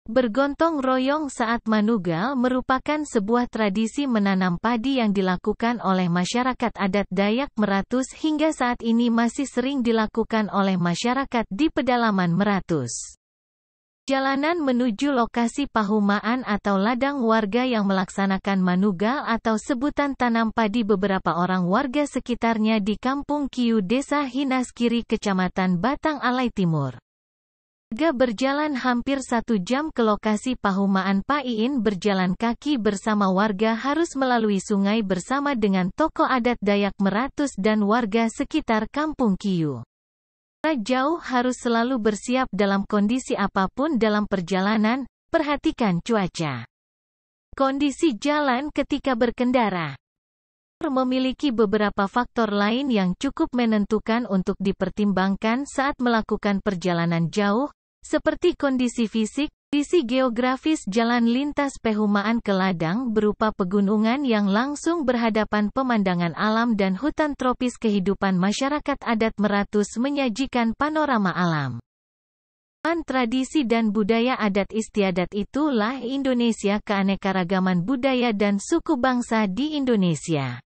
Bergontong royong saat Manugal merupakan sebuah tradisi menanam padi yang dilakukan oleh masyarakat adat Dayak Meratus hingga saat ini masih sering dilakukan oleh masyarakat di pedalaman Meratus. Jalanan menuju lokasi pahumaan atau ladang warga yang melaksanakan Manugal atau sebutan tanam padi beberapa orang warga sekitarnya di Kampung Kiu Desa Hinaskiri Kecamatan Batang Alai Timur. Warga berjalan hampir 1 jam ke lokasi pahumaan. Pak Iin berjalan kaki bersama warga harus melalui sungai bersama dengan tokoh adat Dayak Meratus dan warga sekitar Kampung Kiu. Jauh harus selalu bersiap dalam kondisi apapun dalam perjalanan, perhatikan cuaca. Kondisi jalan ketika berkendara memiliki beberapa faktor lain yang cukup menentukan untuk dipertimbangkan saat melakukan perjalanan jauh, seperti kondisi fisik, kondisi geografis jalan lintas pehumaan ke ladang berupa pegunungan yang langsung berhadapan, pemandangan alam dan hutan tropis. Kehidupan masyarakat adat Meratus menyajikan panorama alam. Tradisi dan budaya adat istiadat itulah Indonesia, keanekaragaman budaya dan suku bangsa di Indonesia.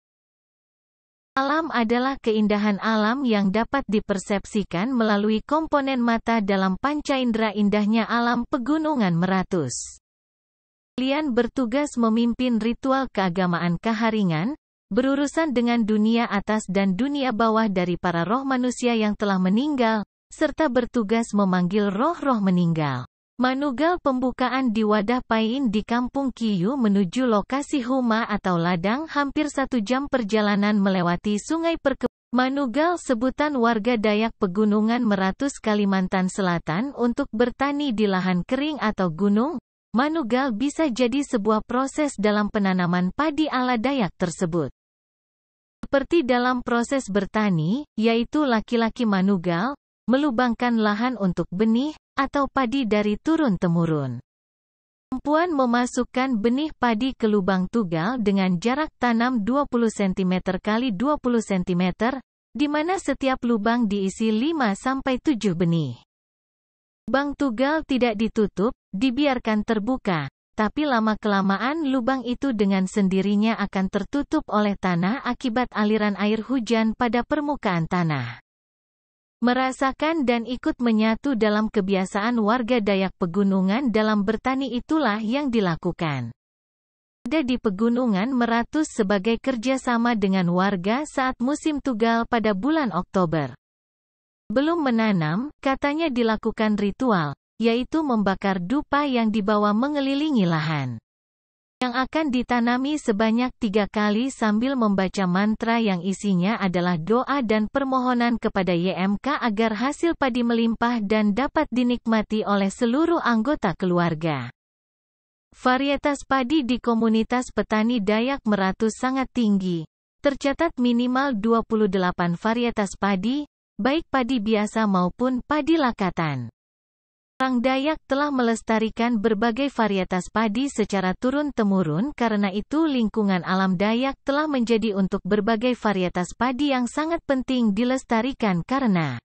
Alam adalah keindahan alam yang dapat dipersepsikan melalui komponen mata dalam panca indera. Indahnya alam pegunungan Meratus. Kalian bertugas memimpin ritual keagamaan Kaharingan, berurusan dengan dunia atas dan dunia bawah dari para roh manusia yang telah meninggal, serta bertugas memanggil roh-roh meninggal. Manugal pembukaan di Wadah Paiin di Kampung Kiu menuju lokasi huma atau ladang hampir 1 jam perjalanan melewati sungai Manugal sebutan warga Dayak Pegunungan Meratus Kalimantan Selatan untuk bertani di lahan kering atau gunung. Manugal bisa jadi sebuah proses dalam penanaman padi ala Dayak tersebut. Seperti dalam proses bertani, yaitu laki-laki Manugal melubangkan lahan untuk benih atau padi dari turun-temurun. Perempuan memasukkan benih padi ke lubang tugal dengan jarak tanam 20 cm x 20 cm, di mana setiap lubang diisi 5-7 benih. Lubang tugal tidak ditutup, dibiarkan terbuka, tapi lama-kelamaan lubang itu dengan sendirinya akan tertutup oleh tanah akibat aliran air hujan pada permukaan tanah. Merasakan dan ikut menyatu dalam kebiasaan warga Dayak Pegunungan dalam bertani itulah yang dilakukan. Ada di Pegunungan Meratus sebagai kerjasama dengan warga saat musim tugal pada bulan Oktober. Belum menanam, katanya dilakukan ritual, yaitu membakar dupa yang dibawa mengelilingi lahan. Yang akan ditanami sebanyak 3 kali sambil membaca mantra yang isinya adalah doa dan permohonan kepada YMK agar hasil padi melimpah dan dapat dinikmati oleh seluruh anggota keluarga. Varietas padi di komunitas petani Dayak Meratus sangat tinggi. Tercatat minimal 28 varietas padi, baik padi biasa maupun padi lakatan. Orang Dayak telah melestarikan berbagai varietas padi secara turun-temurun, karena itu lingkungan alam Dayak telah menjadi untuk berbagai varietas padi yang sangat penting dilestarikan karena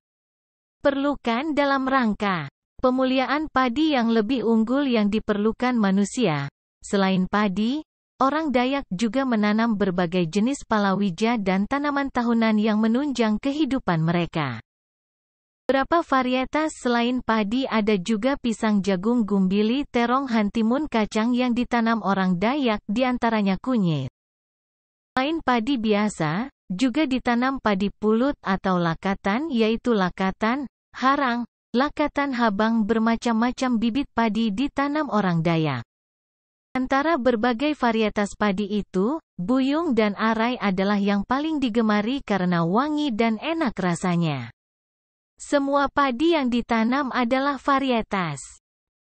perlukan dalam rangka pemuliaan padi yang lebih unggul yang diperlukan manusia. Selain padi, orang Dayak juga menanam berbagai jenis palawija dan tanaman tahunan yang menunjang kehidupan mereka. Beberapa varietas selain padi ada juga pisang, jagung, gumbili, terong, hantimun, kacang yang ditanam orang Dayak, diantaranya kunyit. Selain padi biasa, juga ditanam padi pulut atau lakatan, yaitu lakatan, harang, lakatan habang. Bermacam-macam bibit padi ditanam orang Dayak. Antara berbagai varietas padi itu, buyung dan arai adalah yang paling digemari karena wangi dan enak rasanya. Semua padi yang ditanam adalah varietas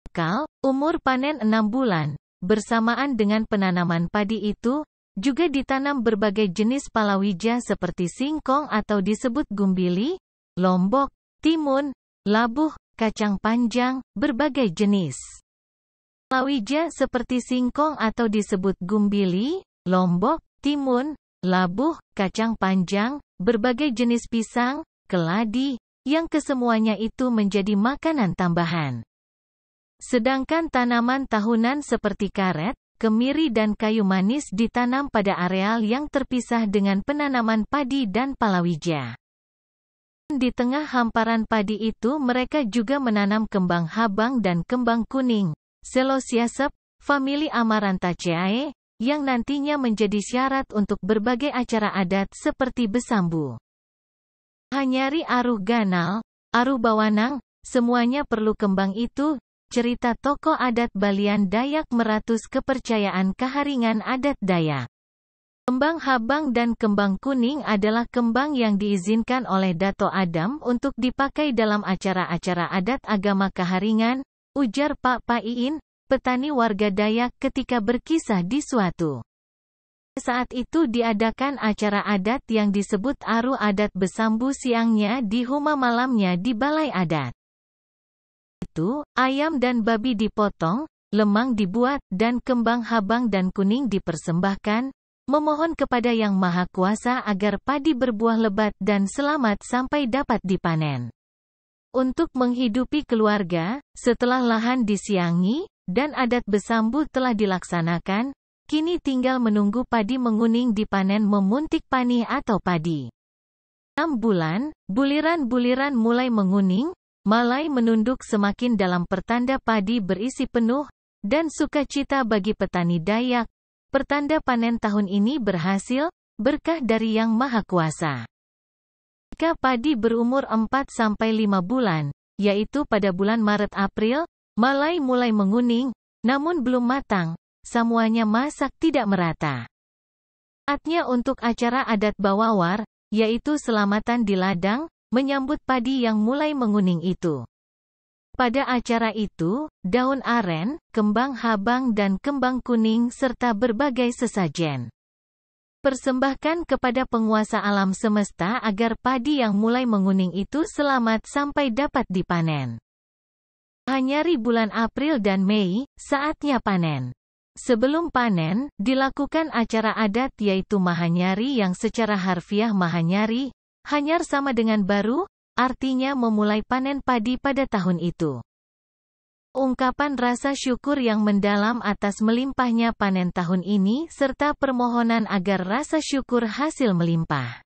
lokal, umur panen 6 bulan. Bersamaan dengan penanaman padi itu, juga ditanam berbagai jenis palawija seperti singkong atau disebut gumbili, lombok, timun, labuh, kacang panjang, berbagai jenis. Palawija seperti singkong atau disebut gumbili, lombok, timun, labuh, kacang panjang, berbagai jenis pisang, keladi, yang kesemuanya itu menjadi makanan tambahan. Sedangkan tanaman tahunan seperti karet, kemiri dan kayu manis ditanam pada areal yang terpisah dengan penanaman padi dan palawija. Di tengah hamparan padi itu mereka juga menanam kembang habang dan kembang kuning, Celosiasep, famili Amarantaceae, yang nantinya menjadi syarat untuk berbagai acara adat seperti besambu. Hanyari Aruh Ganal, Aruh Bawanang, semuanya perlu kembang itu, cerita tokoh adat Balian Dayak meratus kepercayaan Kaharingan adat Dayak. Kembang habang dan kembang kuning adalah kembang yang diizinkan oleh Dato Adam untuk dipakai dalam acara-acara adat agama Kaharingan, ujar Pak Paiin, petani warga Dayak ketika berkisah di suatu saat itu diadakan acara adat yang disebut Aruh Adat Besambu siangnya di Huma malamnya di Balai Adat. Itu, ayam dan babi dipotong, lemang dibuat, dan kembang habang dan kuning dipersembahkan, memohon kepada Yang Maha Kuasa agar padi berbuah lebat dan selamat sampai dapat dipanen. Untuk menghidupi keluarga, setelah lahan disiangi, dan adat besambu telah dilaksanakan, kini tinggal menunggu padi menguning dipanen memuntik panih atau padi. 6 bulan, buliran-buliran mulai menguning, malai menunduk semakin dalam pertanda padi berisi penuh, dan sukacita bagi petani Dayak. Pertanda panen tahun ini berhasil, berkah dari Yang Maha Kuasa. Jika padi berumur 4-5 bulan, yaitu pada bulan Maret-April, malai mulai menguning, namun belum matang, semuanya masak tidak merata. Saatnya untuk acara adat Bawawar, yaitu selamatan di ladang, menyambut padi yang mulai menguning itu. Pada acara itu, daun aren, kembang habang dan kembang kuning serta berbagai sesajen persembahkan kepada penguasa alam semesta agar padi yang mulai menguning itu selamat sampai dapat dipanen. Hanyari bulan April dan Mei, saatnya panen. Sebelum panen, dilakukan acara adat yaitu Mahanyari yang secara harfiah Mahanyari, hanyar sama dengan baru, artinya memulai panen padi pada tahun itu. Ungkapan rasa syukur yang mendalam atas melimpahnya panen tahun ini serta permohonan agar rasa syukur hasil melimpah.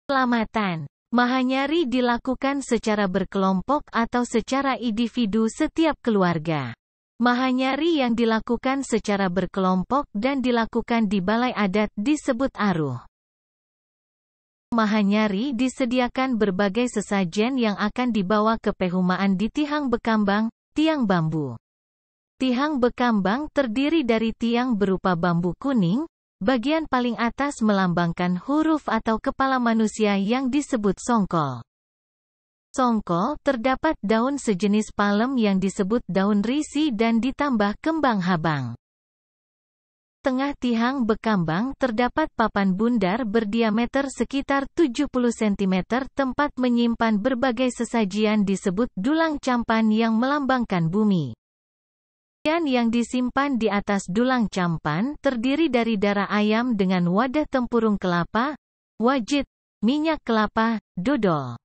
Selamatan Mahanyari dilakukan secara berkelompok atau secara individu setiap keluarga. Mahanyari yang dilakukan secara berkelompok dan dilakukan di balai adat disebut aruh. Mahanyari disediakan berbagai sesajen yang akan dibawa ke pehumaan di Tihang Bekambang, tiang bambu. Tihang Bekambang terdiri dari tiang berupa bambu kuning, bagian paling atas melambangkan huruf atau kepala manusia yang disebut songkol. Songkol terdapat daun sejenis palem yang disebut daun risi dan ditambah kembang habang. Tengah Tihang Bekambang terdapat papan bundar berdiameter sekitar 70 cm tempat menyimpan berbagai sesajian disebut dulang campan yang melambangkan bumi. Yang disimpan di atas dulang campan terdiri dari darah ayam dengan wadah tempurung kelapa, wajit, minyak kelapa, dodol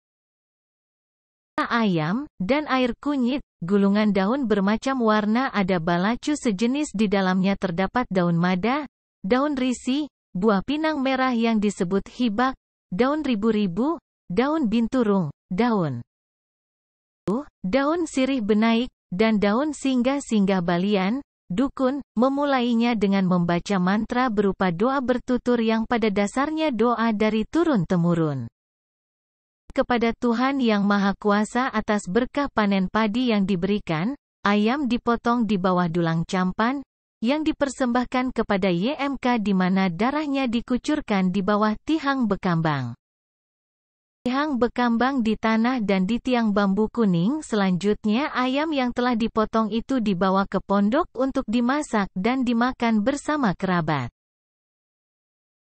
ayam, dan air kunyit. Gulungan daun bermacam warna ada balacu sejenis di dalamnya terdapat daun mada, daun risi, buah pinang merah yang disebut hibak, daun ribu-ribu, daun binturung, daun sirih benaik, dan daun singgah-singgah balian. Dukun memulainya dengan membaca mantra berupa doa bertutur yang pada dasarnya doa dari turun-temurun kepada Tuhan Yang Maha Kuasa atas berkah panen padi yang diberikan. Ayam dipotong di bawah dulang campan, yang dipersembahkan kepada YMK di mana darahnya dikucurkan di bawah Tihang Bekambang. Tihang Bekambang di tanah dan di tiang bambu kuning. Selanjutnya ayam yang telah dipotong itu dibawa ke pondok untuk dimasak dan dimakan bersama kerabat.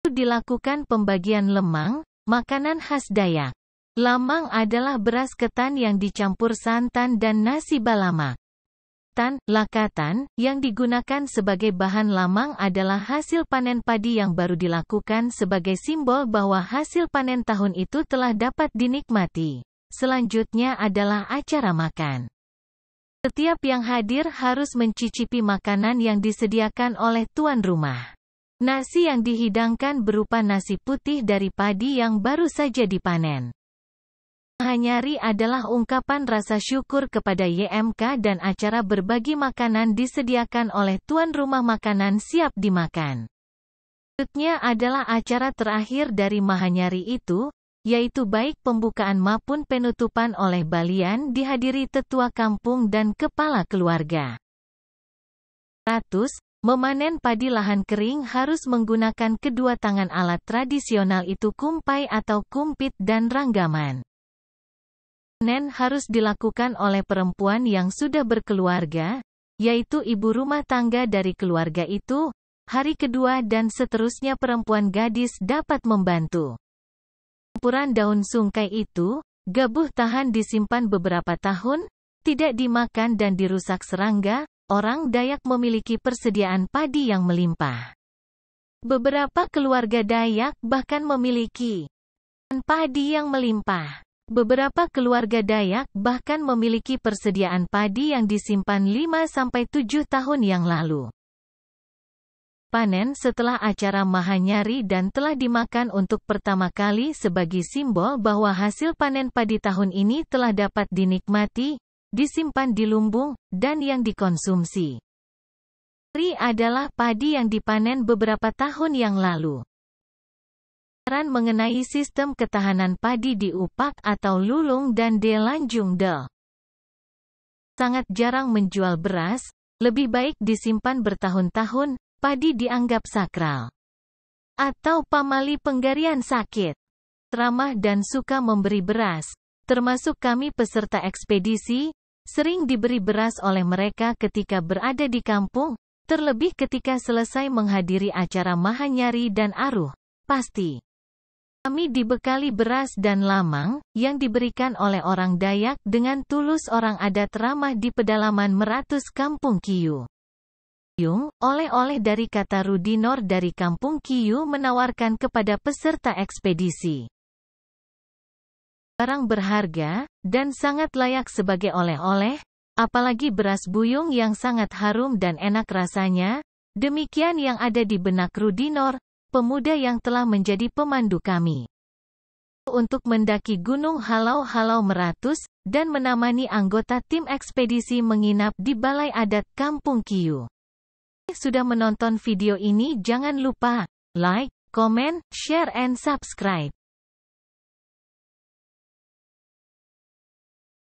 Dilakukan pembagian lemang, makanan khas Dayak. Lamang adalah beras ketan yang dicampur santan dan nasi balamak. Lakatan, yang digunakan sebagai bahan lamang adalah hasil panen padi yang baru dilakukan sebagai simbol bahwa hasil panen tahun itu telah dapat dinikmati. Selanjutnya adalah acara makan. Setiap yang hadir harus mencicipi makanan yang disediakan oleh tuan rumah. Nasi yang dihidangkan berupa nasi putih dari padi yang baru saja dipanen. Mahanyari adalah ungkapan rasa syukur kepada YMK dan acara berbagi makanan disediakan oleh tuan rumah, makanan siap dimakan. Selanjutnya adalah acara terakhir dari Mahanyari itu, yaitu baik pembukaan maupun penutupan oleh balian dihadiri tetua kampung dan kepala keluarga. Memanen padi lahan kering harus menggunakan kedua tangan. Alat tradisional itu kumpai atau kumpit dan ranggaman. Panen harus dilakukan oleh perempuan yang sudah berkeluarga, yaitu ibu rumah tangga dari keluarga itu. Hari kedua dan seterusnya perempuan gadis dapat membantu. Campuran daun sungkai itu, gabuh tahan disimpan beberapa tahun, tidak dimakan dan dirusak serangga. Orang Dayak memiliki persediaan padi yang melimpah. Beberapa keluarga Dayak bahkan memiliki padi yang melimpah. Beberapa keluarga Dayak bahkan memiliki persediaan padi yang disimpan 5-7 tahun yang lalu. Panen setelah acara Mahanyari dan telah dimakan untuk pertama kali sebagai simbol bahwa hasil panen padi tahun ini telah dapat dinikmati, disimpan di lumbung, dan yang dikonsumsi. Hari adalah padi yang dipanen beberapa tahun yang lalu. Mengenai sistem ketahanan padi di Upak atau Lulung dan Delanjung Del. Sangat jarang menjual beras, lebih baik disimpan bertahun-tahun, padi dianggap sakral. Atau pamali penggarian sakit. Ramah dan suka memberi beras, termasuk kami peserta ekspedisi, sering diberi beras oleh mereka ketika berada di kampung, terlebih ketika selesai menghadiri acara Mahanyari dan Aruh, pasti. Kami dibekali beras dan lamang, yang diberikan oleh orang Dayak dengan tulus. Orang adat ramah di pedalaman Meratus Kampung Kiyu. Oleh-oleh dari kata Rudinor dari Kampung Kiyu menawarkan kepada peserta ekspedisi. Barang berharga, dan sangat layak sebagai oleh-oleh, apalagi beras buyung yang sangat harum dan enak rasanya. Demikian yang ada di benak Rudinor, pemuda yang telah menjadi pemandu kami. Untuk mendaki Gunung Halau-Halau Meratus, dan menemani anggota tim ekspedisi menginap di Balai Adat Kampung Kiyu. Sudah menonton video ini, jangan lupa like, comment, share and subscribe.